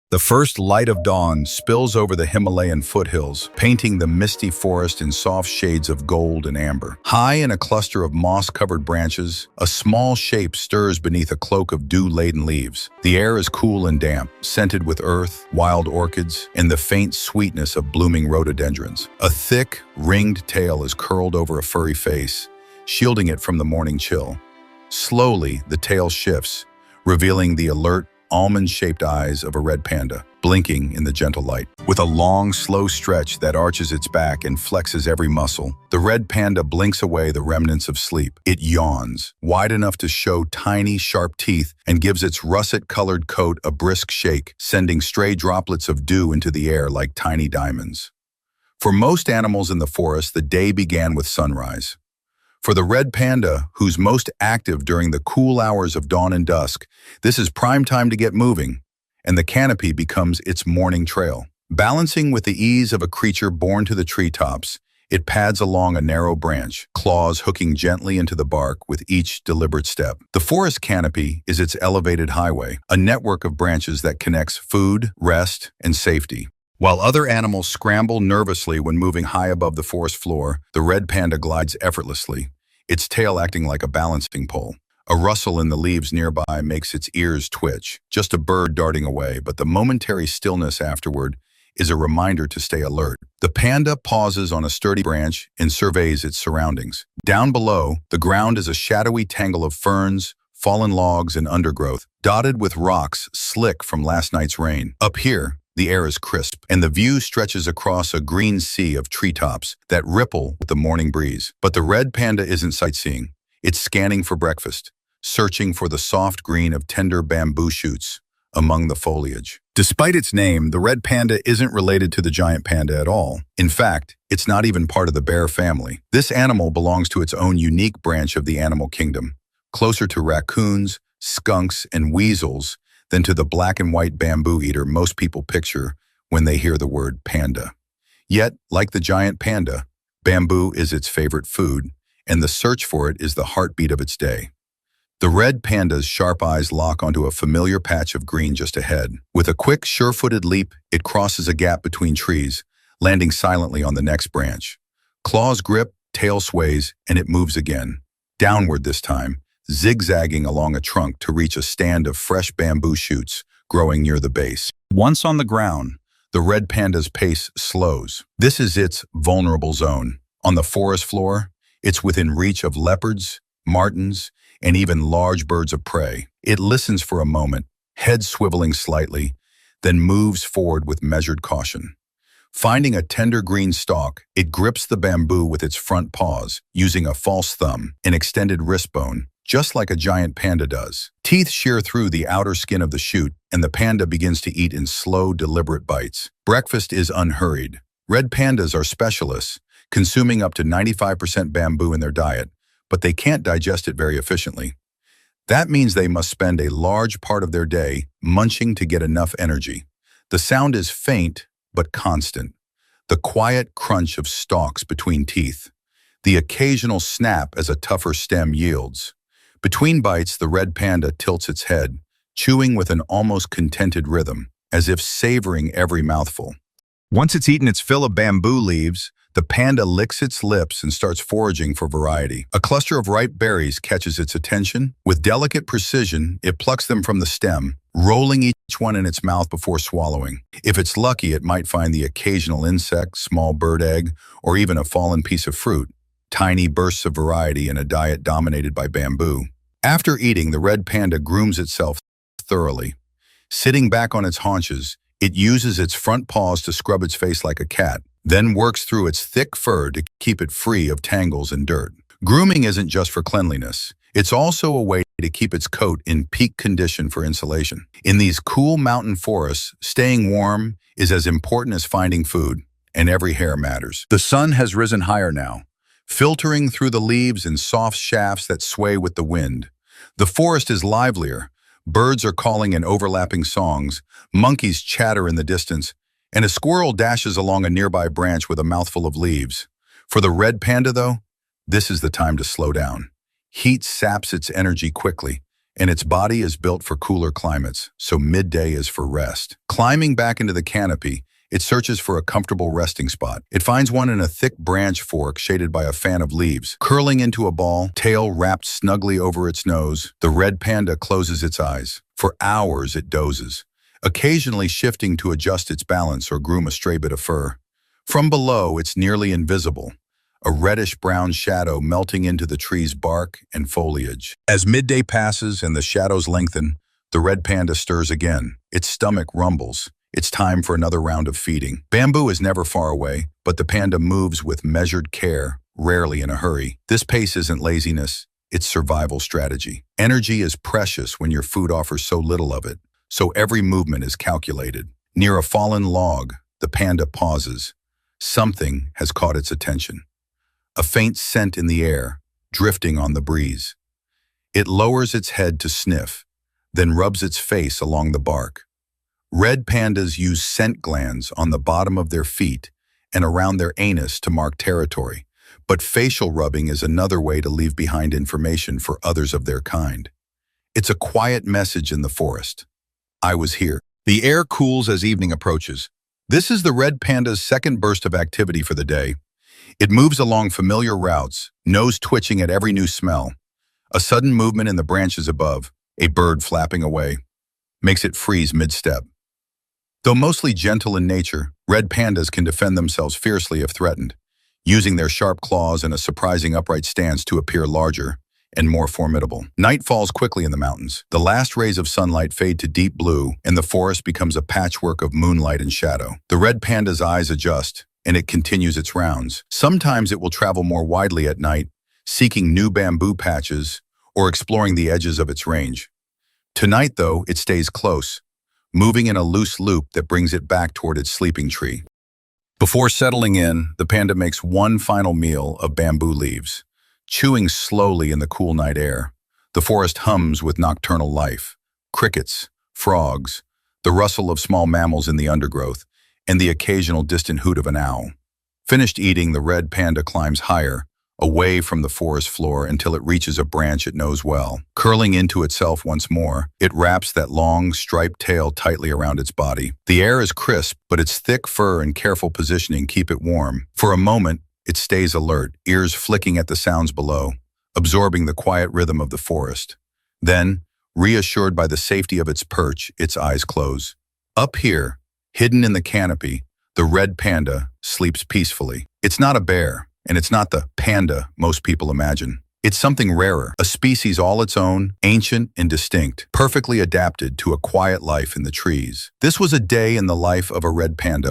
The first light of dawn spills over the Himalayan foothills, painting the misty forest in soft shades of gold and amber. High in a cluster of moss-covered branches, a small shape stirs beneath a cloak of dew-laden leaves. The air is cool and damp, scented with earth, wild orchids, and the faint sweetness of blooming rhododendrons. A thick, ringed tail is curled over a furry face, shielding it from the morning chill. Slowly, the tail shifts, revealing the alert, almond-shaped eyes of a red panda, blinking in the gentle light. With a long, slow stretch that arches its back and flexes every muscle, the red panda blinks away the remnants of sleep. It yawns, wide enough to show tiny, sharp teeth, and gives its russet-colored coat a brisk shake, sending stray droplets of dew into the air like tiny diamonds. For most animals in the forest, the day began with sunrise. For the red panda, who's most active during the cool hours of dawn and dusk, this is prime time to get moving, and the canopy becomes its morning trail. Balancing with the ease of a creature born to the treetops, it pads along a narrow branch, claws hooking gently into the bark with each deliberate step. The forest canopy is its elevated highway, a network of branches that connects food, rest, and safety. While other animals scramble nervously when moving high above the forest floor, the red panda glides effortlessly, its tail acting like a balancing pole. A rustle in the leaves nearby makes its ears twitch, just a bird darting away, but the momentary stillness afterward is a reminder to stay alert. The panda pauses on a sturdy branch and surveys its surroundings. Down below, the ground is a shadowy tangle of ferns, fallen logs, and undergrowth, dotted with rocks slick from last night's rain. Up here, the air is crisp, and the view stretches across a green sea of treetops that ripple with the morning breeze. But the red panda isn't sightseeing. It's scanning for breakfast, searching for the soft green of tender bamboo shoots among the foliage. Despite its name, the red panda isn't related to the giant panda at all. In fact, it's not even part of the bear family. This animal belongs to its own unique branch of the animal kingdom, closer to raccoons, skunks, and weasels than to the black and white bamboo eater most people picture when they hear the word panda. Yet, like the giant panda, bamboo is its favorite food, and the search for it is the heartbeat of its day. The red panda's sharp eyes lock onto a familiar patch of green just ahead. With a quick, sure-footed leap, it crosses a gap between trees, landing silently on the next branch. Claws grip, tail sways, and it moves again. Downward this time, zigzagging along a trunk to reach a stand of fresh bamboo shoots growing near the base. Once on the ground, the red panda's pace slows. This is its vulnerable zone. On the forest floor, it's within reach of leopards, martens, and even large birds of prey. It listens for a moment, head swiveling slightly, then moves forward with measured caution. Finding a tender green stalk, it grips the bamboo with its front paws, using a false thumb, an extended wrist bone, just like a giant panda does. Teeth shear through the outer skin of the shoot, and the panda begins to eat in slow, deliberate bites. Breakfast is unhurried. Red pandas are specialists, consuming up to 95% bamboo in their diet, but they can't digest it very efficiently. That means they must spend a large part of their day munching to get enough energy. The sound is faint, but constant. The quiet crunch of stalks between teeth. The occasional snap as a tougher stem yields. Between bites, the red panda tilts its head, chewing with an almost contented rhythm, as if savoring every mouthful. Once it's eaten its fill of bamboo leaves, the panda licks its lips and starts foraging for variety. A cluster of ripe berries catches its attention. With delicate precision, it plucks them from the stem, rolling each one in its mouth before swallowing. If it's lucky, it might find the occasional insect, small bird egg, or even a fallen piece of fruit. Tiny bursts of variety in a diet dominated by bamboo. After eating, the red panda grooms itself thoroughly. Sitting back on its haunches, it uses its front paws to scrub its face like a cat, then works through its thick fur to keep it free of tangles and dirt. Grooming isn't just for cleanliness. It's also a way to keep its coat in peak condition for insulation. In these cool mountain forests, staying warm is as important as finding food, and every hair matters. The sun has risen higher now, filtering through the leaves in soft shafts that sway with the wind. The forest is livelier. Birds are calling in overlapping songs, monkeys chatter in the distance, and a squirrel dashes along a nearby branch with a mouthful of leaves. For the red panda, though, this is the time to slow down. Heat saps its energy quickly, and its body is built for cooler climates, so midday is for rest. Climbing back into the canopy, it searches for a comfortable resting spot. It finds one in a thick branch fork shaded by a fan of leaves. Curling into a ball, tail wrapped snugly over its nose, the red panda closes its eyes. For hours it dozes, occasionally shifting to adjust its balance or groom a stray bit of fur. From below, it's nearly invisible, a reddish-brown shadow melting into the tree's bark and foliage. As midday passes and the shadows lengthen, the red panda stirs again. Its stomach rumbles. It's time for another round of feeding. Bamboo is never far away, but the panda moves with measured care, rarely in a hurry. This pace isn't laziness, it's survival strategy. Energy is precious when your food offers so little of it, so every movement is calculated. Near a fallen log, the panda pauses. Something has caught its attention. A faint scent in the air, drifting on the breeze. It lowers its head to sniff, then rubs its face along the bark. Red pandas use scent glands on the bottom of their feet and around their anus to mark territory, but facial rubbing is another way to leave behind information for others of their kind. It's a quiet message in the forest. I was here. The air cools as evening approaches. This is the red panda's second burst of activity for the day. It moves along familiar routes, nose twitching at every new smell. A sudden movement in the branches above, a bird flapping away, makes it freeze mid-step. Though mostly gentle in nature, red pandas can defend themselves fiercely if threatened, using their sharp claws and a surprising upright stance to appear larger and more formidable. Night falls quickly in the mountains. The last rays of sunlight fade to deep blue, and the forest becomes a patchwork of moonlight and shadow. The red panda's eyes adjust, and it continues its rounds. Sometimes it will travel more widely at night, seeking new bamboo patches or exploring the edges of its range. Tonight, though, it stays close, moving in a loose loop that brings it back toward its sleeping tree. Before settling in, the panda makes one final meal of bamboo leaves. Chewing slowly in the cool night air, the forest hums with nocturnal life. Crickets, frogs, the rustle of small mammals in the undergrowth, and the occasional distant hoot of an owl. Finished eating, the red panda climbs higher, away from the forest floor until it reaches a branch it knows well. Curling into itself once more, it wraps that long, striped tail tightly around its body. The air is crisp, but its thick fur and careful positioning keep it warm. For a moment, it stays alert, ears flicking at the sounds below, absorbing the quiet rhythm of the forest. Then, reassured by the safety of its perch, its eyes close. Up here, hidden in the canopy, the red panda sleeps peacefully. It's not a bear, and it's not the panda most people imagine. It's something rarer, a species all its own, ancient and distinct, perfectly adapted to a quiet life in the trees. This was a day in the life of a red panda.